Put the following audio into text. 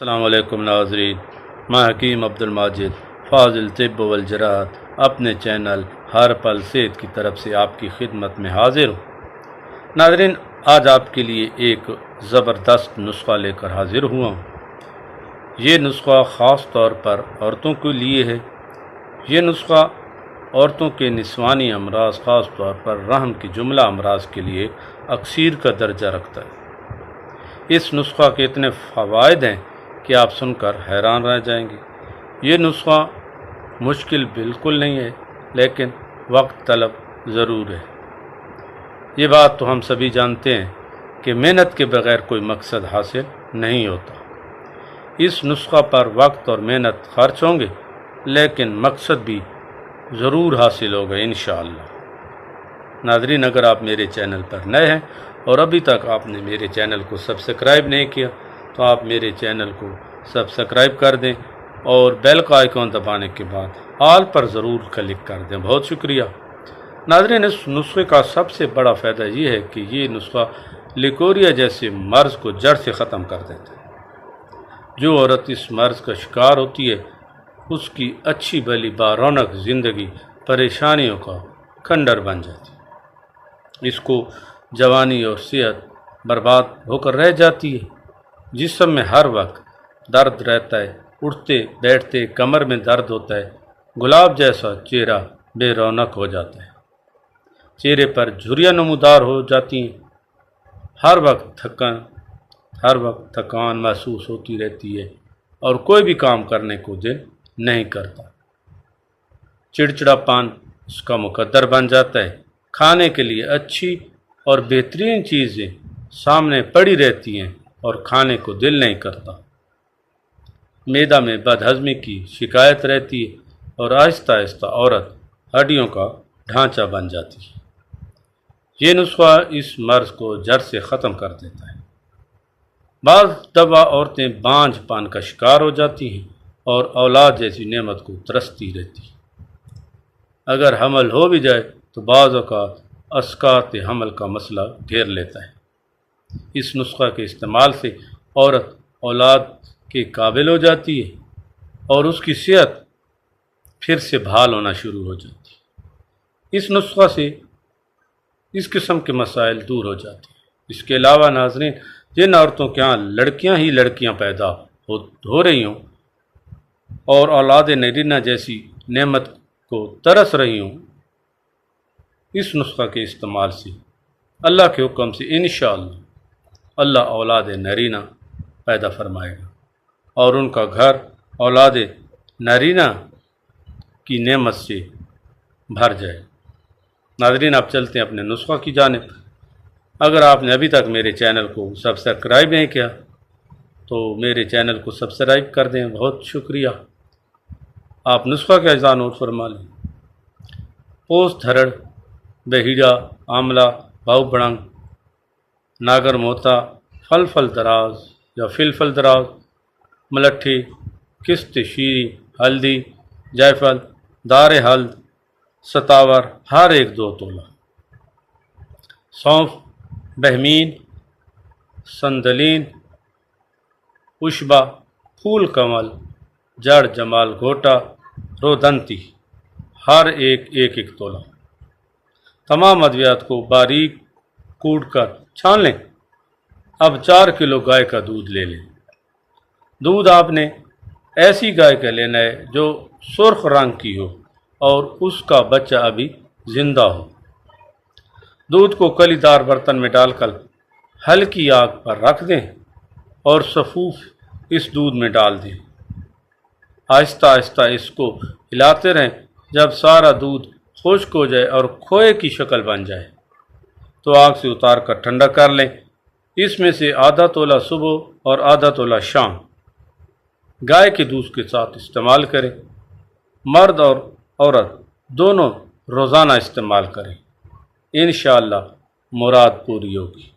السلام علیکم ناظرین، میں حکیم عبدالماجد فاضل طب والجراحت اپنے چینل ہر پل صحت کی طرف سے آپ کی خدمت میں حاضر ہوں۔ ناظرین، آج آپ کے لیے ایک زبردست نسخہ لے کر حاضر ہوا ہوں۔ یہ نسخہ خاص طور پر عورتوں کے لیے ہے۔ یہ نسخہ عورتوں کے نسوانی امراض، خاص طور پر رحم کی جملہ امراض کے لیے اکسیر کا درجہ رکھتا ہے۔ اس نسخہ کے اتنے فوائد ہیں کہ آپ سن کر حیران رہ جائیں گے۔ یہ نسخہ مشکل بالکل نہیں ہے، لیکن وقت طلب ضرور ہے۔ یہ بات تو ہم سبھی جانتے ہیں کہ محنت کے بغیر کوئی مقصد حاصل نہیں ہوتا۔ اس نسخہ پر وقت اور محنت خرچ ہوں گے، لیکن مقصد بھی ضرور حاصل ہوگا انشاءاللہ۔ ناظرین، اگر آپ میرے چینل پر نئے ہیں اور ابھی تک آپ نے میرے چینل کو سبسکرائب نہیں کیا تو آپ میرے چینل کو سبسکرائب کر دیں اور بیل کا آئیکن دبانے کے بعد آل پر ضرور کلک کر دیں۔ بہت شکریہ۔ ناظرین، اس نسخے کا سب سے بڑا فائدہ یہ ہے کہ یہ نسخہ لیکوریا جیسے مرض کو جڑ سے ختم کر دیتا ہے۔ جو عورت اس مرض کا شکار ہوتی ہے، اس کی اچھی بھلی بارونق زندگی پریشانیوں کا کھنڈر بن جاتی ہے۔ اس کو جوانی اور صحت برباد ہو کر رہ جاتی ہے۔ جسم میں ہر وقت درد رہتا ہے، اٹھتے بیٹھتے کمر میں درد ہوتا ہے، گلاب جیسا چہرہ بے رونق ہو جاتا ہے، چہرے پر جھریاں نمودار ہو جاتی ہیں، ہر وقت تھکان محسوس ہوتی رہتی ہے اور کوئی بھی کام کرنے کو دل نہیں کرتا۔ چڑچڑا پان اس کا مقدر بن جاتا ہے۔ کھانے کے لیے اچھی اور بہترین چیزیں سامنے پڑی رہتی ہیں اور کھانے کو دل نہیں کرتا۔ معدہ میں بد ہضمی کی شکایت رہتی ہے اور آہستہ آہستہ عورت ہڈیوں کا ڈھانچہ بن جاتی ہے۔ یہ نسخہ اس مرض کو جڑ سے ختم کر دیتا ہے۔ بعض دفعہ عورتیں بانجھ پان کا شکار ہو جاتی ہیں اور اولاد جیسی نعمت کو ترستی رہتی ہیں۔ اگر حمل ہو بھی جائے تو بعض اوقات اسقاط حمل کا مسئلہ گھیر لیتا ہے۔ اس نسخہ کے استعمال سے عورت اولاد کے قابل ہو جاتی ہے اور اس کی صحت پھر سے بحال ہونا شروع ہو جاتی ہے۔ اس نسخہ سے اس قسم کے مسائل دور ہو جاتے ہیں۔ اس کے علاوہ ناظرین، جن عورتوں کے ہاں لڑکیاں پیدا ہو رہی ہوں اور اولاد نرینہ جیسی نعمت کو ترس رہی ہوں، اس نسخہ کے استعمال سے اللہ کے حکم سے انشاءاللہ اللہ اولاد نرینہ پیدا فرمائے گا اور ان کا گھر اولاد نرینہ کی نعمت سے بھر جائے گا۔ ناظرین، آپ چلتے ہیں اپنے نسخہ کی جانب۔ اگر آپ نے ابھی تک میرے چینل کو سبسکرائب نہیں کیا تو میرے چینل کو سبسکرائب کر دیں۔ بہت شکریہ۔ آپ نسخہ کا اجزاء نوٹ فرما لیں۔ پوست ہرڑ، بہیڑا، آملہ، بھاؤ بڑنگ، ناگر موتا، فلفل دراز یا فلفل دراز، ملٹھی، کست شیری، ہلدی، جائفل، دار ہلد، ستاور ہر ایک 2 تولہ، سونف، بہمین، سندلین، اشبا، پھول کمل، جڑ جمال گھوٹا، رودنتی ہر ایک تولہ۔ تمام ادویات کو باریک کوٹ کر چھان لیں۔ اب 4 کلو گائے کا دودھ لے لیں۔ دودھ آپ نے ایسی گائے کا لینا ہے جو سرخ رنگ کی ہو اور اس کا بچہ ابھی زندہ ہو۔ دودھ کو کلی دار برتن میں ڈال کر ہلکی آگ پر رکھ دیں اور سفوف اس دودھ میں ڈال دیں۔ آہستہ آہستہ اس کو ہلاتے رہیں۔ جب سارا دودھ خشک ہو جائے اور کھوئے کی شکل بن جائے تو آگ سے اتار کر ٹھنڈا کر لیں۔ اس میں سے آدھا تولہ صبح اور آدھا تولہ شام گائے کے دودھ کے ساتھ استعمال کریں۔ مرد اور عورت دونوں روزانہ استعمال کریں۔ انشاءاللہ مراد پوری ہوگی۔